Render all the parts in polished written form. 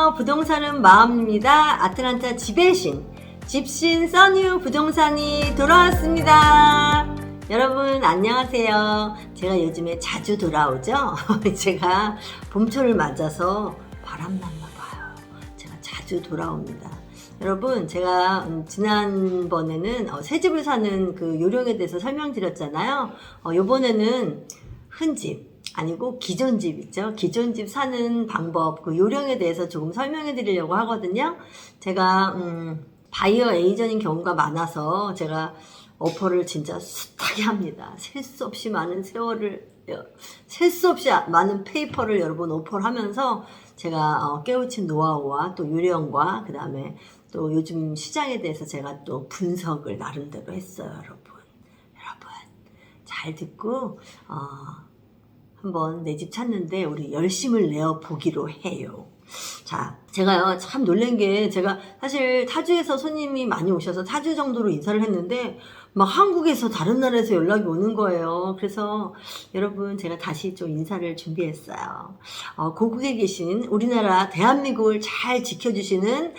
안녕하세요. 부동산은 마음입니다. 아틀란타 집의 신, 집신 써뉴 부동산이 돌아왔습니다. 여러분 안녕하세요. 제가 요즘에 자주 돌아오죠. 제가 봄철을 맞아서 바람났나 봐요. 제가 자주 돌아옵니다. 여러분 제가 지난번에는 새집을 사는 그 요령에 대해서 설명드렸잖아요. 요번에는 흔집 아니고 기존 집 있죠. 기존 집 사는 방법, 그 요령에 대해서 조금 설명해 드리려고 하거든요. 제가 바이어 에이전인 경우가 많아서 제가 오퍼를 진짜 숱하게 합니다. 셀 수 없이 많은 세월을, 셀 수 없이 많은 페이퍼를 여러 번 오퍼를 하면서 제가 깨우친 노하우와 또 요령과 그 다음에 또 요즘 시장에 대해서 제가 또 분석을 나름대로 했어요. 여러분 잘 듣고 한번 내 집 찾는데 우리 열심을 내어 보기로 해요. 자, 제가요 참 놀란 게, 제가 사실 타주에서 손님이 많이 오셔서 타주 정도로 인사를 했는데 막 한국에서 다른 나라에서 연락이 오는 거예요. 그래서 여러분 제가 다시 좀 인사를 준비했어요. 고국에 계신 우리나라 대한민국을 잘 지켜주시는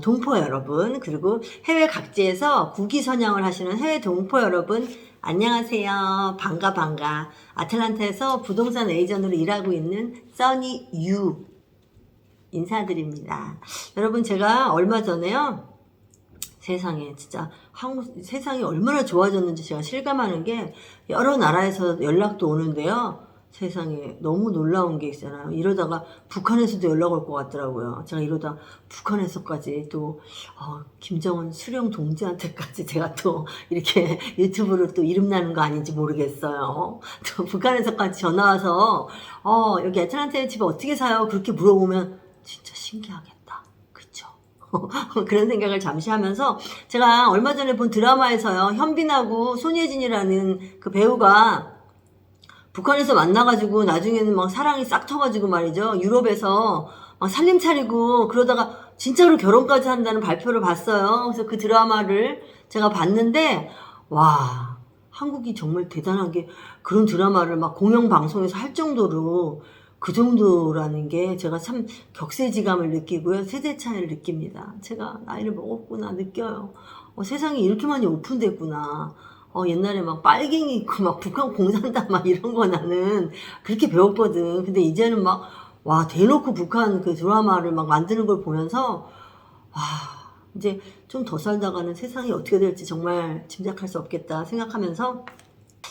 동포 여러분, 그리고 해외 각지에서 국위 선양을 하시는 해외 동포 여러분, 안녕하세요. 반가. 아틀란타에서 부동산 에이전트로 일하고 있는 써니 유 인사드립니다. 여러분 제가 얼마 전에요, 세상에 진짜 세상이 얼마나 좋아졌는지 제가 실감하는 게, 여러 나라에서 연락도 오는데요. 세상에 너무 놀라운 게 있잖아요. 이러다가 북한에서도 연락 올 것 같더라고요. 제가 이러다 북한에서까지 또 김정은 수령 동지한테까지 제가 또 이렇게 유튜브로 또 이름 나는 거 아닌지 모르겠어요. 또 북한에서까지 전화 와서 여기 애틀란타에 집 어떻게 사요? 그렇게 물어보면 진짜 신기하겠다. 그쵸? 그런 생각을 잠시 하면서, 제가 얼마 전에 본 드라마에서요, 현빈하고 손예진이라는 그 배우가 북한에서 만나가지고 나중에는 막 사랑이 싹 터가지고 말이죠. 유럽에서 막 살림 차리고 그러다가 진짜로 결혼까지 한다는 발표를 봤어요. 그래서 그 드라마를 제가 봤는데, 와, 한국이 정말 대단한 게 그런 드라마를 막 공영방송에서 할 정도로, 그 정도라는 게 제가 참 격세지감을 느끼고요. 세대 차이를 느낍니다. 제가 나이를 먹었구나 느껴요. 세상이 이렇게 많이 오픈됐구나. 옛날에 막 빨갱이 있고 막 북한 공산당 막 이런 거 나는 그렇게 배웠거든. 근데 이제는 막, 와, 대놓고 북한 그 드라마를 막 만드는 걸 보면서, 와, 이제 좀 더 살다가는 세상이 어떻게 될지 정말 짐작할 수 없겠다 생각하면서,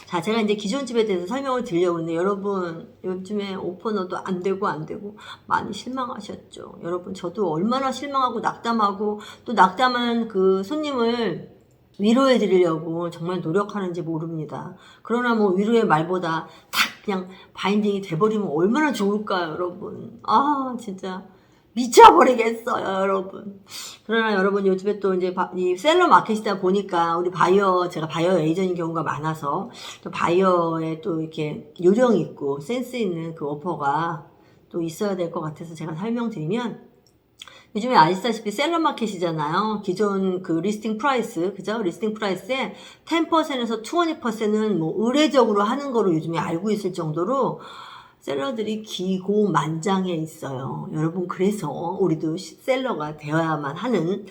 자, 제가 이제 기존 집에 대해서 설명을 드리려고 하는데, 여러분 요즘에 오퍼너도 안 되고 많이 실망하셨죠. 여러분 저도 얼마나 실망하고 낙담하고, 또 낙담한 그 손님을 위로해 드리려고 정말 노력하는지 모릅니다. 그러나 뭐 위로의 말보다 탁 그냥 바인딩이 돼버리면 얼마나 좋을까요, 여러분. 진짜 미쳐버리겠어요, 여러분. 그러나 여러분 요즘에 또 이제 이 셀러 마켓이다 보니까 우리 제가 바이어 에이전인 경우가 많아서, 또 바이어에 또 이렇게 요령 있고 센스 있는 그 오퍼가 또 있어야 될 것 같아서 제가 설명드리면, 요즘에 아시다시피 셀러 마켓이잖아요. 기존 그 리스팅 프라이스, 그죠? 리스팅 프라이스에 10%에서 20%는 뭐 의례적으로 하는 거로 요즘에 알고 있을 정도로 셀러들이 기고만장해 있어요. 여러분 그래서 우리도 셀러가 되어야만 하는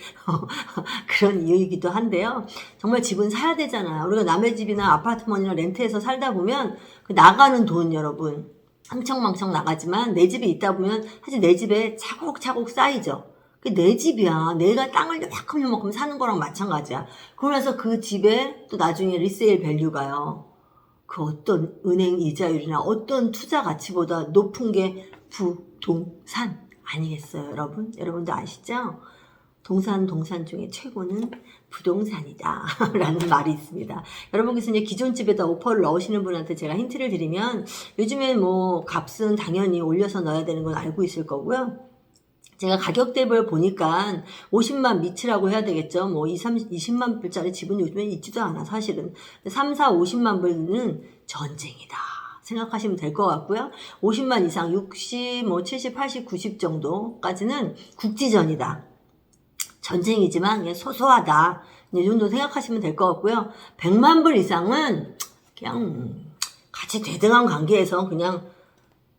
그런 이유이기도 한데요. 정말 집은 사야 되잖아요. 우리가 남의 집이나 아파트먼이나 렌트해서 살다 보면 그 나가는 돈, 여러분 흥청망청 나가지만 내 집에 있다 보면 사실 내 집에 차곡차곡 쌓이죠. 내 집이야. 내가 땅을 요만큼 사는 거랑 마찬가지야. 그러면서 그 집에 또 나중에 리세일 밸류가요, 그 어떤 은행 이자율이나 어떤 투자 가치보다 높은 게 부동산 아니겠어요, 여러분? 여러분도 아시죠? 동산 중에 최고는 부동산이다 라는 말이 있습니다. 여러분께서 이제 기존 집에다 오퍼를 넣으시는 분한테 제가 힌트를 드리면, 요즘에 뭐 값은 당연히 올려서 넣어야 되는 건 알고 있을 거고요. 제가 가격대별 보니까 50만 미치라고 해야 되겠죠. 뭐 20만 불짜리 집은 요즘에 있지도 않아, 사실은. 3, 4, 50만 불은 전쟁이다 생각하시면 될 것 같고요. 50만 이상 60, 뭐 70, 80, 90 정도까지는 국지전이다. 전쟁이지만 그냥 소소하다. 이 정도 생각하시면 될 것 같고요. 100만 불 이상은 그냥 같이 대등한 관계에서 그냥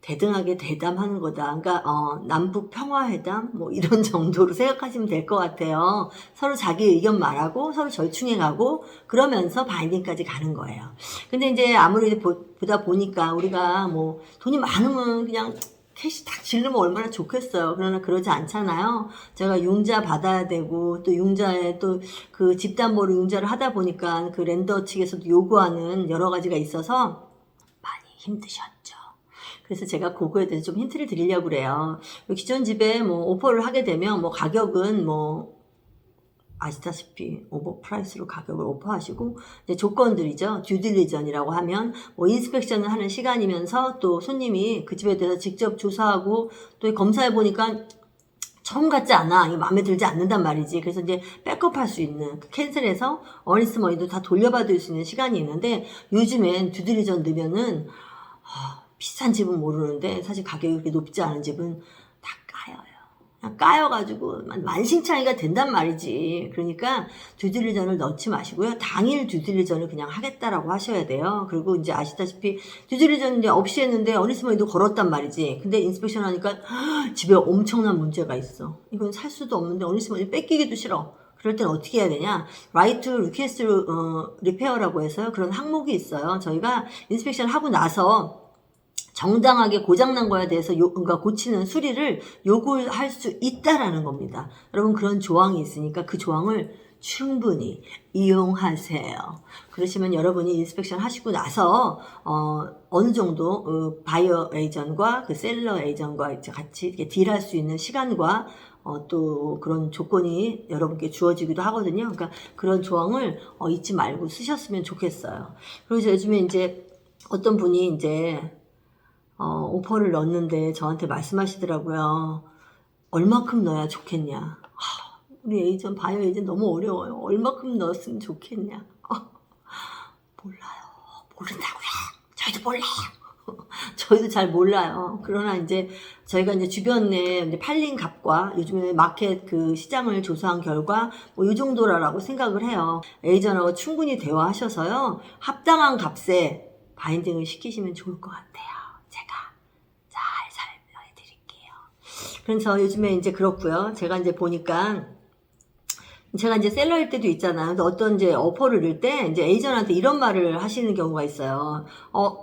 대등하게 대담하는 거다. 그러니까 남북 평화회담 뭐 이런 정도로 생각하시면 될 것 같아요. 서로 자기 의견 말하고 서로 절충해 가고 그러면서 바인딩까지 가는 거예요. 근데 이제 아무래도 보다 보니까 우리가 뭐 돈이 많으면 그냥 캐시 딱 지르면 얼마나 좋겠어요. 그러나 그러지 않잖아요. 제가 융자 받아야 되고 또 융자에 또 그 집담보로 융자를 하다 보니까 그 랜더 측에서도 요구하는 여러 가지가 있어서 많이 힘드셨죠. 그래서 제가 그거에 대해서 좀 힌트를 드리려고 그래요. 기존 집에 뭐 오퍼를 하게 되면 뭐 가격은 뭐 아시다시피 오버 프라이스로 가격을 오퍼하시고 이제 조건들이죠. 듀딜리전이라고 하면 뭐 인스펙션을 하는 시간이면서 또 손님이 그 집에 대해서 직접 조사하고 또 검사해 보니까 처음 같지 않아. 이거 마음에 들지 않는단 말이지. 그래서 이제 백업할 수 있는 캔슬해서 어니스 머니도 다 돌려받을 수 있는 시간이 있는데 요즘엔 듀딜리전 넣으면은 비싼 집은 모르는데 사실 가격이 그렇게 높지 않은 집은 다 까여요. 그냥 까여가지고 만신창이가 된단 말이지. 그러니까 듀딜리전을 넣지 마시고요. 당일 듀딜리전을 그냥 하겠다라고 하셔야 돼요. 그리고 이제 아시다시피 듀딜리전 이제 없이 했는데 어니스머니도 걸었단 말이지. 근데 인스펙션 하니까 집에 엄청난 문제가 있어. 이건 살 수도 없는데 어니스머니 뺏기기도 싫어. 그럴 땐 어떻게 해야 되냐? 라이트 리퀘스트 리페어라고 해서 그런 항목이 있어요. 저희가 인스펙션 하고 나서 정당하게 고장난 거에 대해서 그러니까 고치는 수리를 요구할 수 있다라는 겁니다. 여러분 그런 조항이 있으니까 그 조항을 충분히 이용하세요. 그러시면 여러분이 인스펙션 하시고 나서 어느 정도 바이어 에이전과 그 셀러 에이전과 이제 같이 이렇게 딜할 수 있는 시간과 또 그런 조건이 여러분께 주어지기도 하거든요. 그러니까 그런 조항을 잊지 말고 쓰셨으면 좋겠어요. 그리고 요즘에 이제 어떤 분이 이제 오퍼를 넣었는데 저한테 말씀하시더라고요. 얼마큼 넣어야 좋겠냐. 우리 에이전, 바이오 에이전 너무 어려워요. 얼마큼 넣었으면 좋겠냐. 몰라요. 모른다고요. 저희도 몰라요. 저희도 잘 몰라요. 그러나 이제 저희가 이제 주변에 이제 팔린 값과 요즘에 마켓 그 시장을 조사한 결과 뭐 이 정도라고 생각을 해요. 에이전하고 충분히 대화하셔서요. 합당한 값에 바인딩을 시키시면 좋을 것 같아요. 그래서 요즘에 이제 그렇고요. 제가 이제 보니까 제가 이제 셀러일 때도 있잖아요. 근데 어떤 이제 오퍼를 넣을 때 이제 에이전한테 이런 말을 하시는 경우가 있어요.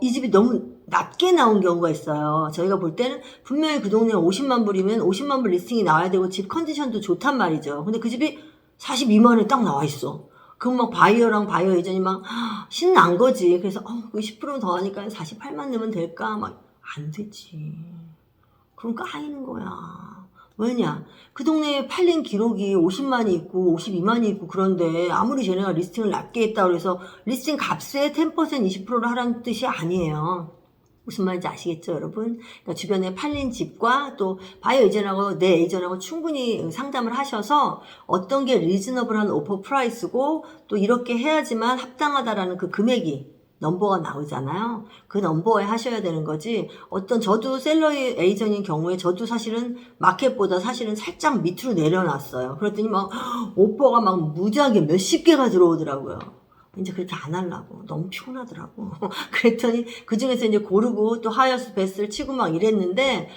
이 집이 너무 낮게 나온 경우가 있어요. 저희가 볼 때는 분명히 그 동네에 50만 불이면 50만 불 리스팅이 나와야 되고 집 컨디션도 좋단 말이죠. 근데 그 집이 42만원에 딱 나와 있어. 그럼 막 바이어랑 바이어 에이전이 막 신난 거지. 그래서 10% 더 하니까 48만 내면 될까? 막 안 되지. 그럼 까이는 거야. 왜냐? 그 동네에 팔린 기록이 50만이 있고 52만이 있고 그런데 아무리 쟤네가 리스팅을 낮게 했다고 해서 리스팅 값에 10% 20%를 하라는 뜻이 아니에요. 무슨 말인지 아시겠죠, 여러분? 그러니까 주변에 팔린 집과 또 바이오 에이전하고 내 에이전하고 충분히 상담을 하셔서 어떤 게 리즈너블한 오퍼 프라이스고 또 이렇게 해야지만 합당하다라는 그 금액이 넘버가 나오잖아요. 그 넘버에 하셔야 되는 거지. 저도 셀러 에이전인 경우에 저도 사실은 마켓보다 사실은 살짝 밑으로 내려놨어요. 그랬더니 막 오퍼가 막 무지하게 몇십 개가 들어오더라고요. 이제 그렇게 안 하려고. 너무 피곤하더라고. 그랬더니 그 중에서 이제 고르고 또 하이어스 베스트를 치고 막 이랬는데,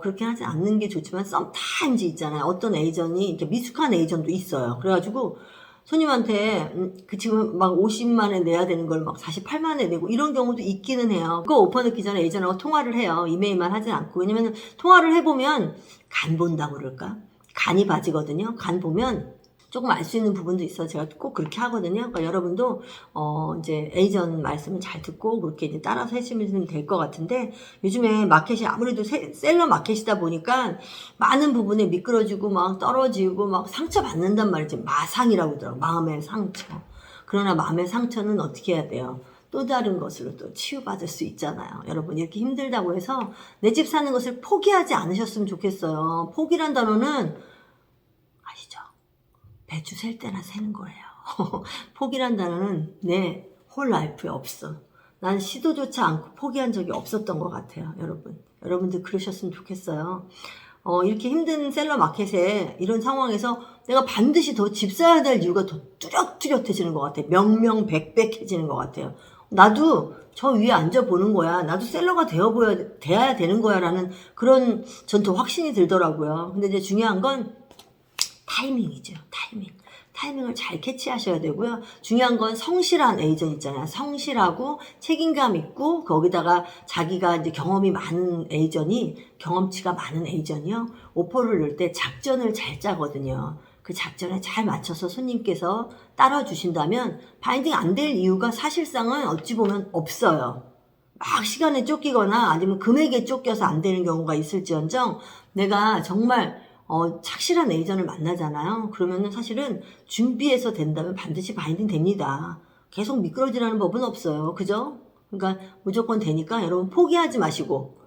그렇게 하지 않는 게 좋지만 썸타임즈 있잖아요. 어떤 에이전이 이렇게 미숙한 에이전도 있어요. 그래가지고 손님한테 그 지금 막 50만에 내야 되는 걸 막 48만에 내고 이런 경우도 있기는 해요. 그거 오퍼 넣기 전에 에이전하고 통화를 해요. 이메일만 하진 않고. 왜냐면 통화를 해보면 간 본다고 그럴까? 간이 봐지거든요. 간 보면 조금 알 수 있는 부분도 있어요. 제가 꼭 그렇게 하거든요. 그러니까 여러분도 이제 에이전 말씀을 잘 듣고 그렇게 이제 따라서 해주시면 될 것 같은데 요즘에 마켓이 아무래도 셀러 마켓이다 보니까 많은 부분에 미끄러지고 막 떨어지고 막 상처받는단 말이지. 마상이라고 하더라고. 마음의 상처. 그러나 마음의 상처는 어떻게 해야 돼요? 또 다른 것으로 또 치유받을 수 있잖아요. 여러분 이렇게 힘들다고 해서 내 집 사는 것을 포기하지 않으셨으면 좋겠어요. 포기란 단어는 아시죠? 배추 셀 때나 세는 거예요. 포기란 단어는 내 홀 라이프에 없어. 난 시도조차 않고 포기한 적이 없었던 것 같아요. 여러분들 그러셨으면 좋겠어요. 이렇게 힘든 셀러 마켓에 이런 상황에서 내가 반드시 더 집 사야 될 이유가 더 뚜렷뚜렷해지는 것 같아요. 명명백백해지는 것 같아요. 나도 저 위에 앉아 보는 거야. 나도 셀러가 돼야 되는 거야. 라는 그런 전 더 확신이 들더라고요. 근데 이제 중요한 건 타이밍이죠. 타이밍을 잘 캐치하셔야 되고요. 중요한 건 성실한 에이전 있잖아요. 성실하고 책임감 있고 거기다가 자기가 이제 경험이 많은 에이전이 경험치가 많은 에이전이요. 오퍼를 넣을 때 작전을 잘 짜거든요. 그 작전에 잘 맞춰서 손님께서 따라 주신다면 바인딩 안 될 이유가 사실상은 어찌 보면 없어요. 막 시간에 쫓기거나 아니면 금액에 쫓겨서 안 되는 경우가 있을지언정 내가 정말 착실한 에이전을 만나잖아요. 그러면은 사실은 준비해서 된다면 반드시 바인딩 됩니다. 계속 미끄러지라는 법은 없어요. 그죠? 그러니까 무조건 되니까 여러분 포기하지 마시고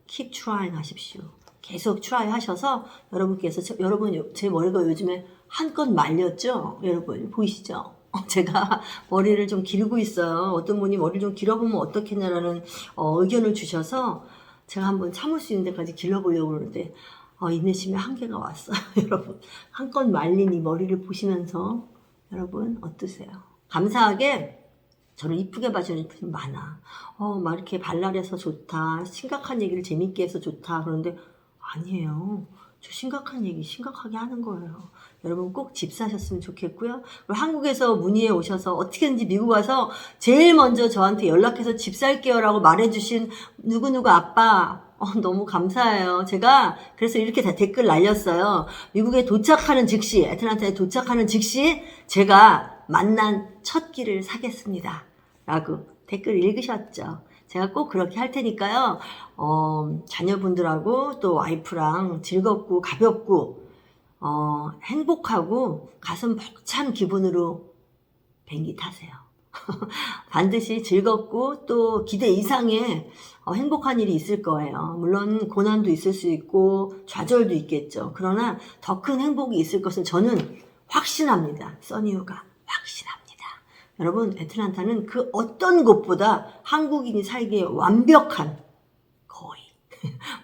keep trying 하십시오. 계속 try 하셔서 여러분께서 여러분 제 머리가 요즘에 한껏 말렸죠? 여러분 보이시죠? 제가 머리를 좀 기르고 있어요. 어떤 분이 머리를 좀 길어보면 어떻겠냐라는 의견을 주셔서 제가 한번 참을 수 있는 데까지 길러보려고 그러는데 인내심의 한계가 왔어요. 여러분 한껏 말린 이 머리를 보시면서 여러분 어떠세요? 감사하게 저를 이쁘게 봐주는 분이 많아. 막 이렇게 발랄해서 좋다. 심각한 얘기를 재밌게 해서 좋다. 그런데 아니에요. 저 심각한 얘기 심각하게 하는 거예요. 여러분 꼭 집 사셨으면 좋겠고요. 그리고 한국에서 문의해 오셔서 어떻게든지 미국 와서 제일 먼저 저한테 연락해서 집 살게요 라고 말해주신 누구누구 아빠 너무 감사해요. 제가 그래서 이렇게 다 댓글 날렸어요. 미국에 도착하는 즉시 애틀란타에 도착하는 즉시 제가 만난 첫 길을 사겠습니다 라고 댓글 읽으셨죠. 제가 꼭 그렇게 할 테니까요. 자녀분들하고 또 와이프랑 즐겁고 가볍고 행복하고 가슴 벅찬 기분으로 비행기 타세요. 반드시 즐겁고 또 기대 이상의 행복한 일이 있을 거예요. 물론 고난도 있을 수 있고 좌절도 있겠죠. 그러나 더 큰 행복이 있을 것을 저는 확신합니다. 써니유가 확신합니다. 여러분 애틀란타는 그 어떤 곳보다 한국인이 살기에 완벽한 거의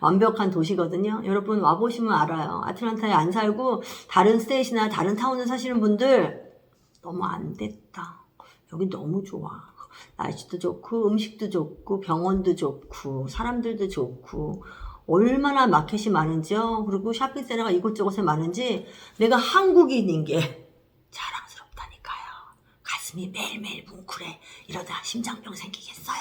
완벽한 도시거든요. 여러분 와보시면 알아요. 애틀란타에 안 살고 다른 스테이트나 다른 타운에 사시는 분들 너무 안 됐다. 여기 너무 좋아. 날씨도 좋고 음식도 좋고 병원도 좋고 사람들도 좋고 얼마나 마켓이 많은지요. 그리고 쇼핑센터가 이곳저곳에 많은지 내가 한국인인 게 자랑스럽다니까요. 가슴이 매일매일 뭉클해. 이러다 심장병 생기겠어요.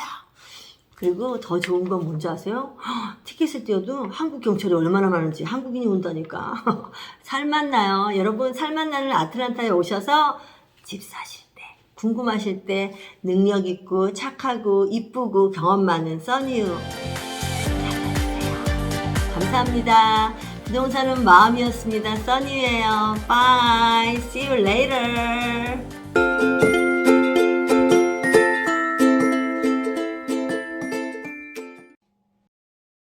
그리고 더 좋은 건 뭔지 아세요? 티켓을 띄워도 한국 경찰이 얼마나 많은지 한국인이 온다니까. 살맛나요. 여러분 살맛나는 아틀란타에 오셔서 집 사실 궁금하실 때 능력 있고 착하고 이쁘고 경험 많은 써니유 감사합니다. 부동산은 마음이었습니다. 써니유예요. Bye. See you later.